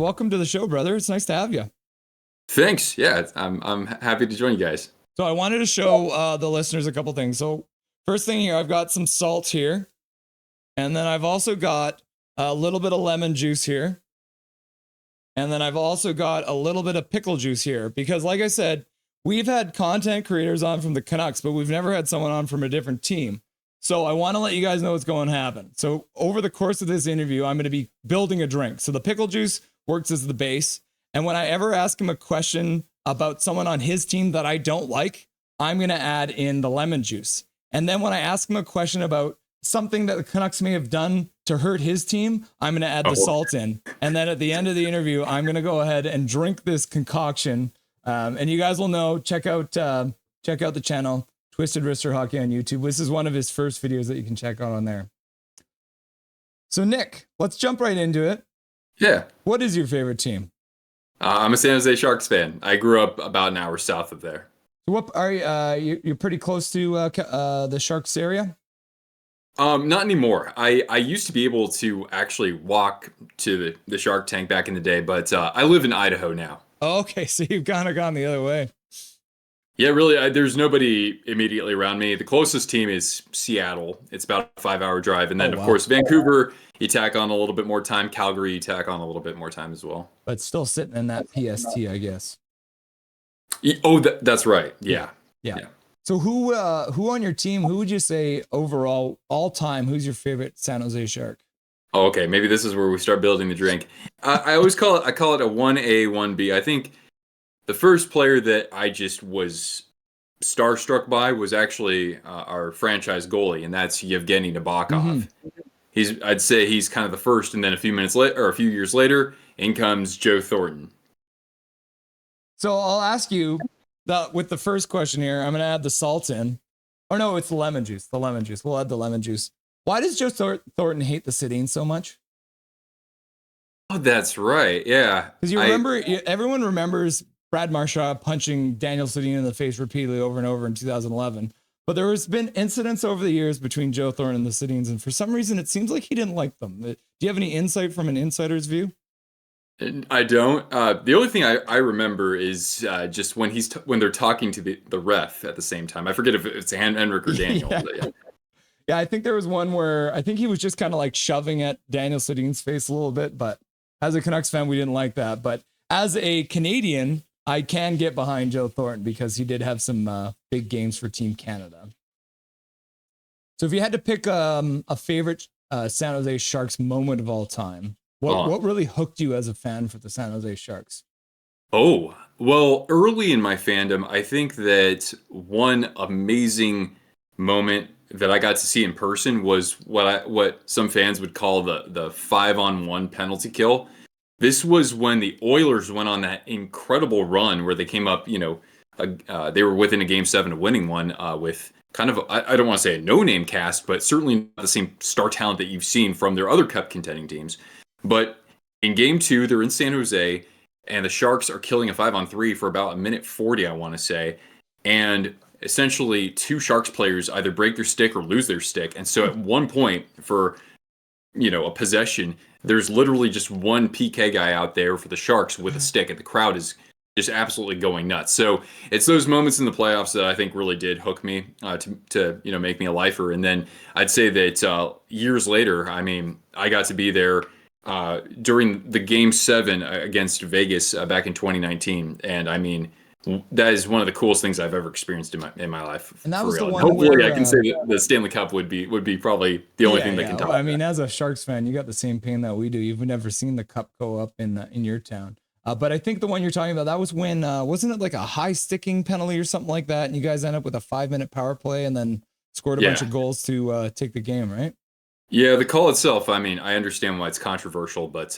welcome to the show, brother. It's nice to have you. Thanks. Yeah, I'm happy to join you guys. So I wanted to show the listeners a couple things. So first thing here, I've got some salt here, and then I've also got a little bit of lemon juice here, and then I've also got a little bit of pickle juice here because, like I said, we've had content creators on from the Canucks, but we've never had someone on from a different team. So I want to let you guys know what's going to happen. So over the course of this interview, I'm going to be building a drink. So the pickle juice works as the base. And when I ever ask him a question about someone on his team that I don't like, I'm going to add in the lemon juice. And then when I ask him a question about something that the Canucks may have done to hurt his team, I'm going to add the salt in. And then at the end of the interview, I'm going to go ahead and drink this concoction. And you guys will know, check out the channel, Twisted Wrister Hockey on YouTube. This is one of his first videos that you can check out on there. So Nick, let's jump right into it. Yeah. What is your favorite team? I'm a San Jose Sharks fan. I grew up about an hour south of there. So what are you? You're pretty close to the Sharks area. Not anymore. I used to be able to actually walk to the Shark Tank back in the day, but I live in Idaho now. Oh, okay, so you've kind of gone the other way. Yeah, really. There's nobody immediately around me. The closest team is Seattle. It's about a 5-hour drive, and then of course Vancouver. You tack on a little bit more time. Calgary, you tack on a little bit more time as well. But still sitting in that PST, I guess. Oh, that's right. Yeah. So who on your team? Who would you say overall, all time? Who's your favorite San Jose Shark? Oh, okay, maybe this is where we start building the drink. I always call it a 1A, 1B. I think the first player that I just was starstruck by was actually our franchise goalie, and that's Yevgeny Nabokov. I'd say he's kind of the first, and then a few years later, in comes Joe Thornton. So I'll ask you with the first question here. I'm going to add the salt in. Oh no, it's the lemon juice. The lemon juice. We'll add the lemon juice. Why does Joe Thornton hate the Sedin so much? Oh, that's right. Yeah. Because everyone remembers Brad Marchand punching Daniel Sedin in the face repeatedly over and over in 2011. But there has been incidents over the years between Joe Thornton and the Sedins, and for some reason, it seems like he didn't like them. Do you have any insight from an insider's view? I don't. The only thing I remember is just when they're talking to the ref at the same time. I forget if it's Henrik or Daniel. Yeah, I think there was one where I think he was just kind of like shoving at Daniel Sedin's face a little bit. But as a Canucks fan, we didn't like that. But as a Canadian, I can get behind Joe Thornton because he did have some big games for Team Canada. So if you had to pick a favorite San Jose Sharks moment of all time, what really hooked you as a fan for the San Jose Sharks? Oh, well, early in my fandom, I think that one amazing moment that I got to see in person was what some fans would call the 5-on-1 penalty kill. This was when the Oilers went on that incredible run where they came up, they were within a Game 7 of winning one with kind of, I don't want to say a no-name cast, but certainly not the same star talent that you've seen from their other Cup contending teams. But in Game 2, they're in San Jose, and the Sharks are killing a 5-on-3 for about a minute 40, I want to say. And essentially, two Sharks players either break their stick or lose their stick. And so at one point, for a possession, there's literally just one PK guy out there for the Sharks with a stick, and the crowd is just absolutely going nuts. So it's those moments in the playoffs that I think really did hook me to make me a lifer. And then I'd say that years later, I mean, I got to be there during the Game 7 against Vegas back in 2019, and I mean, that is one of the coolest things I've ever experienced in my life. And that was real. the one Hopefully, where, I can say that the Stanley Cup would be probably the only thing that can top. I mean, as a Sharks fan, you got the same pain that we do. You've never seen the Cup go up in your town. But I think the one you're talking about, that was when wasn't it like a high sticking penalty or something like that, and you guys end up with a 5-minute power play and then scored a bunch of goals to take the game, right? Yeah, the call itself, I mean, I understand why it's controversial, but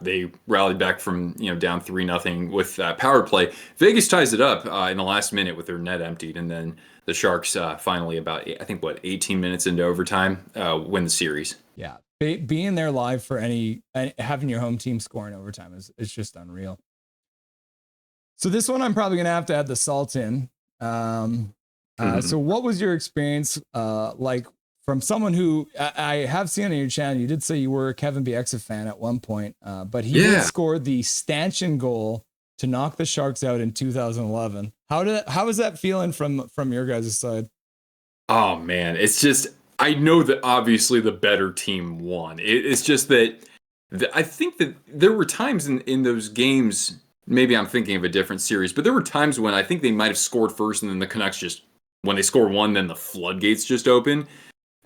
they rallied back from down 3-0 with power play. Vegas ties it up in the last minute with their net emptied, and then the Sharks finally, about 18 minutes into overtime, win the series. Yeah, being there live for having your home team score in overtime is just unreal. So this one I'm probably gonna have to add the salt in. So what was your experience like from someone who I have seen on your channel, you did say you were a Kevin Bieksa fan at one point, but he did score the stanchion goal to knock the Sharks out in 2011. How is that feeling from your guys' side? Oh man, it's just I know that obviously the better team won. It's just that I think that there were times in those games. Maybe I'm thinking of a different series, but there were times when I think they might have scored first, and then the Canucks just when they score one, then the floodgates just open.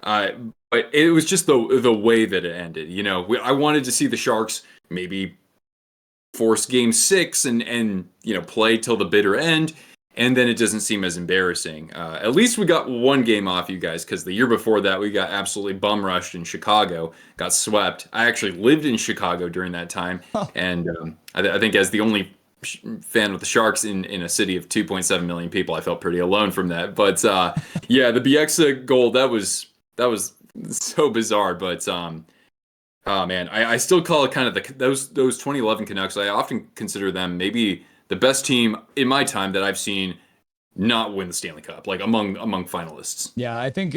Uh, but it was just the way that it ended. You know, I wanted to see the Sharks maybe force Game 6 and play till the bitter end, and then it doesn't seem as embarrassing. At least we got one game off you guys, because the year before that we got absolutely bum rushed in Chicago, got swept. I actually lived in Chicago during that time, and I think as the only fan of the Sharks in a city of 2.7 million people, I felt pretty alone from that. But yeah, the Bieksa goal that was so bizarre. But oh man, I still call it kind of those 2011 Canucks. I often consider them maybe the best team in my time that I've seen not win the Stanley Cup, like among finalists. Yeah, I think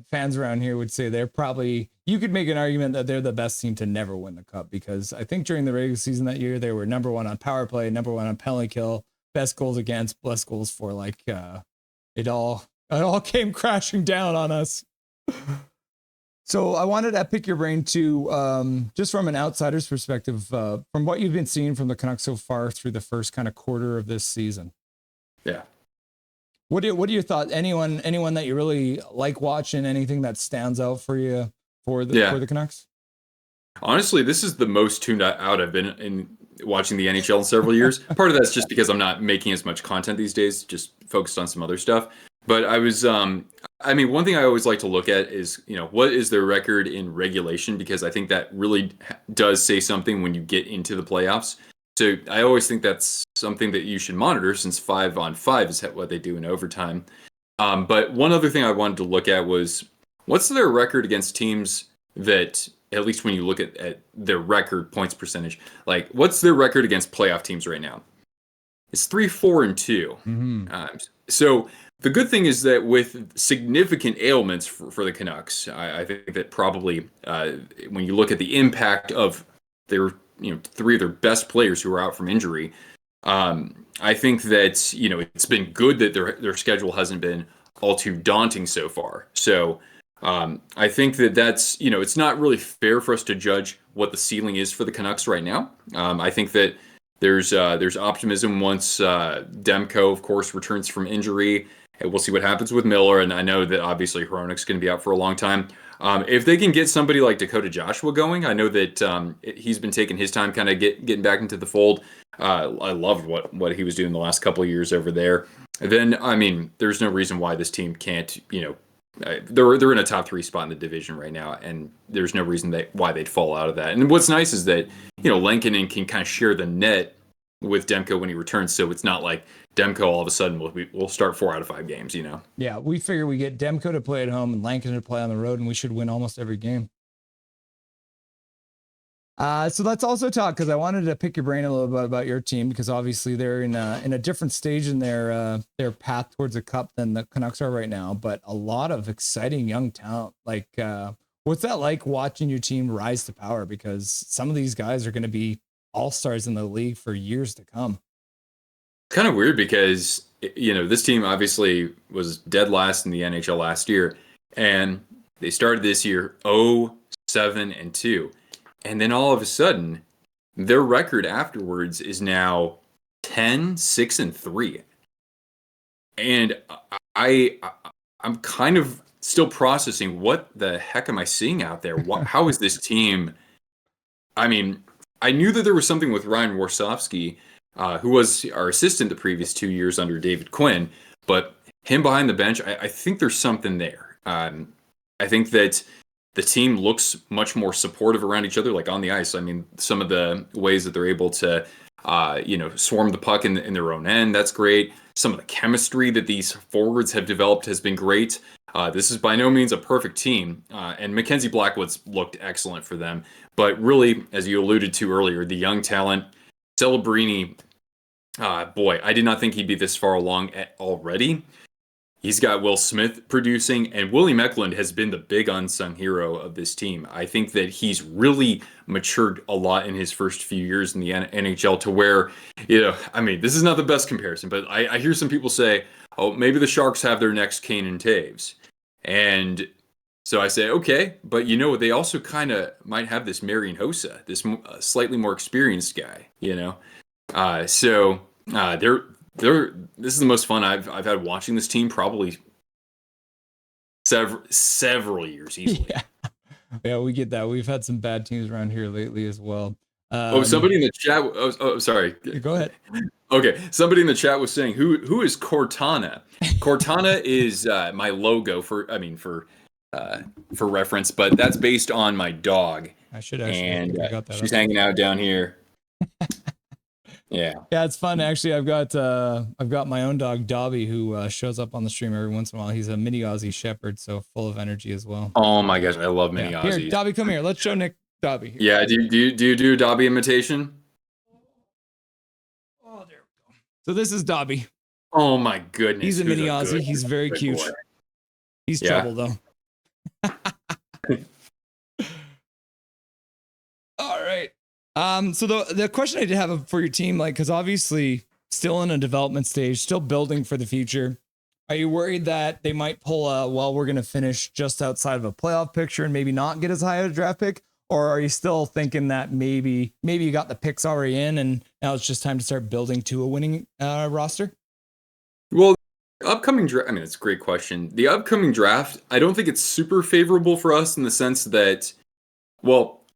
fans around here would say they're probably, you could make an argument that they're the best team to never win the cup, because I think during the regular season that year, they were number one on power play, number one on penalty kill, best goals against, best goals for. Like it all came crashing down on us. So I wanted to pick your brain too, just from an outsider's perspective, from what you've been seeing from the Canucks so far through the first kind of quarter of this season. Yeah. What are your thoughts? Anyone that you really like watching? Anything that stands out for you for the Canucks? Honestly, this is the most tuned out I've been in watching the NHL in several years. Part of that's just because I'm not making as much content these days, just focused on some other stuff. But I was, I mean, one thing I always like to look at is, what is their record in regulation? Because I think that really does say something when you get into the playoffs. So I always think that's something that you should monitor, since 5-on-5 is what they do in overtime. But one other thing I wanted to look at was, what's their record against teams that, at least when you look at their record points percentage, like what's their record against playoff teams right now? It's 3-4-2. Mm-hmm. So the good thing is that with significant ailments for the Canucks, I think that probably when you look at the impact of their three of their best players who are out from injury, I think that it's been good that their schedule hasn't been all too daunting so far. So I think that's it's not really fair for us to judge what the ceiling is for the Canucks right now. I think that there's optimism once Demko, of course, returns from injury. We'll see what happens with Miller, and I know that obviously Hronek's going to be out for a long time. If they can get somebody like Dakota Joshua going, I know that he's been taking his time kind of getting back into the fold. I loved what he was doing the last couple of years over there. Then, I mean, there's no reason why this team can't, they're in a top 3 spot in the division right now, and there's no reason why they'd fall out of that. And what's nice is that, Lankinen can kind of share the net with Demko when he returns, so it's not like Demko all of a sudden will start 4 out of 5 games, Yeah, we figure we get Demko to play at home and Lankinen to play on the road, and we should win almost every game. So let's also talk, because I wanted to pick your brain a little bit about your team, because obviously they're in a different stage in their path towards a cup than the Canucks are right now, but a lot of exciting young talent. Like, what's that like watching your team rise to power? Because some of these guys are going to be all-stars in the league for years to come. Kind of weird because, this team obviously was dead last in the NHL last year, and they started this year 0-7-2. And then all of a sudden, their record afterwards is now 10-6-3. And I'm kind of still processing, what the heck am I seeing out there? How is this team? I mean, I knew that there was something with Ryan Warsofsky, who was our assistant the previous 2 years under David Quinn, but him behind the bench, I think there's something there. I think that the team looks much more supportive around each other, like on the ice. I mean, some of the ways that they're able to, swarm the puck in their own end, that's great. Some of the chemistry that these forwards have developed has been great. This is by no means a perfect team, and Mackenzie Blackwood's looked excellent for them. But really, as you alluded to earlier, the young talent, Celebrini, boy, I did not think he'd be this far along already. He's got Will Smith producing, and Willie Meckland has been the big unsung hero of this team. I think that he's really matured a lot in his first few years in the NHL to where, I mean, this is not the best comparison, but I hear some people say, oh, maybe the Sharks have their next Kane and Taves. And so I say, okay, but they also kind of might have this Marian Hossa, this slightly more experienced guy, this is the most fun I've had watching this team probably several years easily. Yeah, we get that. We've had some bad teams around here lately as well. Somebody in the chat. Oh, sorry. Go ahead. Okay, somebody in the chat was saying, "Who is Cortana?" Cortana is my logo for reference, but that's based on my dog. I should actually. And I got that she's hanging out down here. Yeah, it's fun. Actually, I've got my own dog Dobby who shows up on the stream every once in a while. He's a mini Aussie Shepherd, so full of energy as well. Oh my gosh, I love mini Aussies. Here, Dobby, come here. Let's show Nick Dobby. Here. Yeah, do you do Dobby imitation? Oh, there we go. So this is Dobby. Oh my goodness, he's a mini Aussie. He's very cute. Boy. He's trouble though. All right. So the question I did have for your team, because obviously still in a development stage, still building for the future. Are you worried that they might pull we're going to finish just outside of a playoff picture and maybe not get as high a draft pick? Or are you still thinking that maybe you got the picks already in and now it's just time to start building to a winning roster? Well, upcoming draft, I mean, it's a great question. The upcoming draft, I don't think it's super favorable for us in the sense that,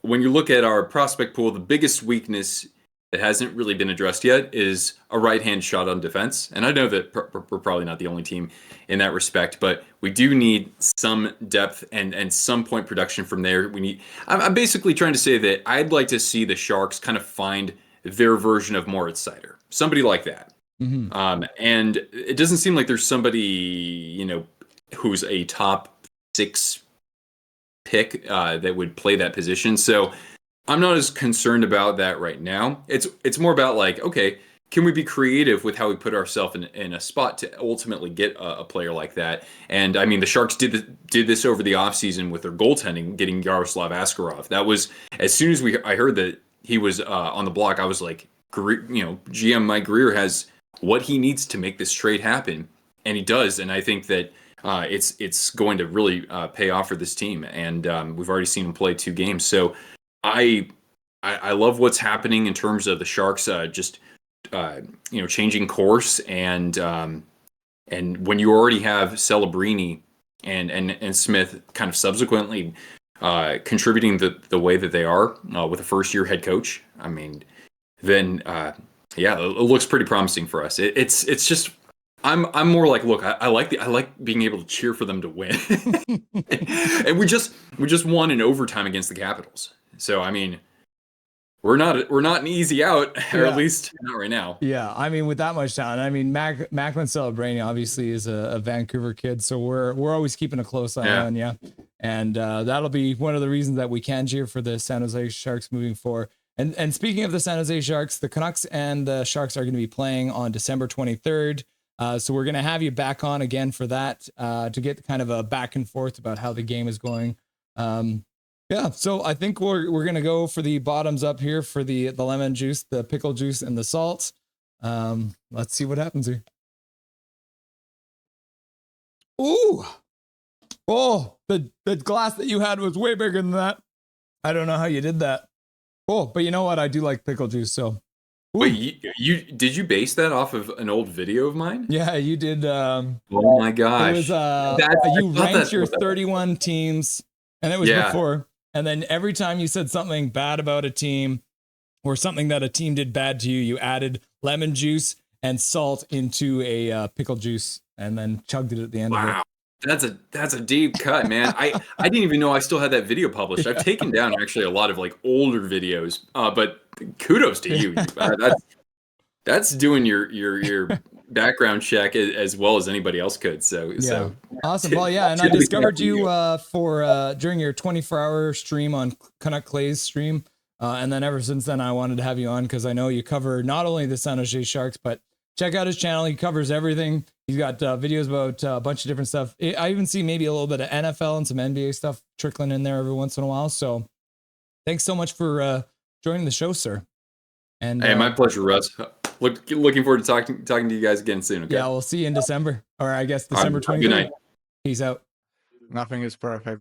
when you look at our prospect pool, the biggest weakness that hasn't really been addressed yet is a right-hand shot on defense. And I know that we're probably not the only team in that respect, but we do need some depth and some point production from there. I'm basically trying to say that I'd like to see the Sharks kind of find their version of Moritz Seider, somebody like that. Mm-hmm. And it doesn't seem like there's somebody, who's a top 6 pick that would play that position. So I'm not as concerned about that right now. It's more about okay, can we be creative with how we put ourselves in a spot to ultimately get a player like that? And I mean, the Sharks did this over the offseason with their goaltending, getting Yaroslav Askarov. That was, as soon as I heard that he was on the block, I was like, GM Mike Greer has what he needs to make this trade happen, and he does. And I think that it's going to really pay off for this team, and we've already seen him play 2 games. So I love what's happening in terms of the Sharks changing course, and when you already have Celebrini and Smith kind of subsequently contributing the way that they are with a first-year head coach, I mean, then it looks pretty promising for us. It's just. I'm more like, look, I like being able to cheer for them to win. And we just won in overtime against the Capitals. So I mean, we're not an easy out, or at least not right now. Yeah, I mean, with that much talent, I mean, Macklin Celebrini obviously is a Vancouver kid, so we're always keeping a close eye on you, and that'll be one of the reasons that we can cheer for the San Jose Sharks moving forward. And speaking of the San Jose Sharks, the Canucks and the Sharks are going to be playing on December 23rd. So we're going to have you back on again for that to get kind of a back and forth about how the game is going. So I think we're going to go for the bottoms up here for the lemon juice, the pickle juice, and the salt. Let's see what happens here. Ooh. Oh, the glass that you had was way bigger than that. I don't know how you did that. Oh, but you know what? I do like pickle juice, so. Ooh. Wait, did you base that off of an old video of mine? Yeah, you did. Oh my gosh! It was, you ranked your 31 teams, and it was before. And then every time you said something bad about a team, or something that a team did bad to you, you added lemon juice and salt into a pickle juice, and then chugged it at the end of it. That's a deep cut, man. I didn't even know I still had that video published. I've taken down actually a lot of older videos, but kudos to you. That's doing your background check as well as anybody else could. So awesome. Well, yeah, and I discovered you for during your 24-hour stream on Canuck Clay's stream, and then ever since then I wanted to have you on because I know you cover not only the San Jose Sharks but check out his channel. He covers everything. He's got videos about a bunch of different stuff. I even see maybe a little bit of NFL and some NBA stuff trickling in there every once in a while. So thanks so much for joining the show, sir. And hey, my pleasure, Russ. Looking forward to talking to you guys again soon. Okay? Yeah, we'll see you in December, or I guess December 23rd. Good night. Peace out. Nothing is perfect.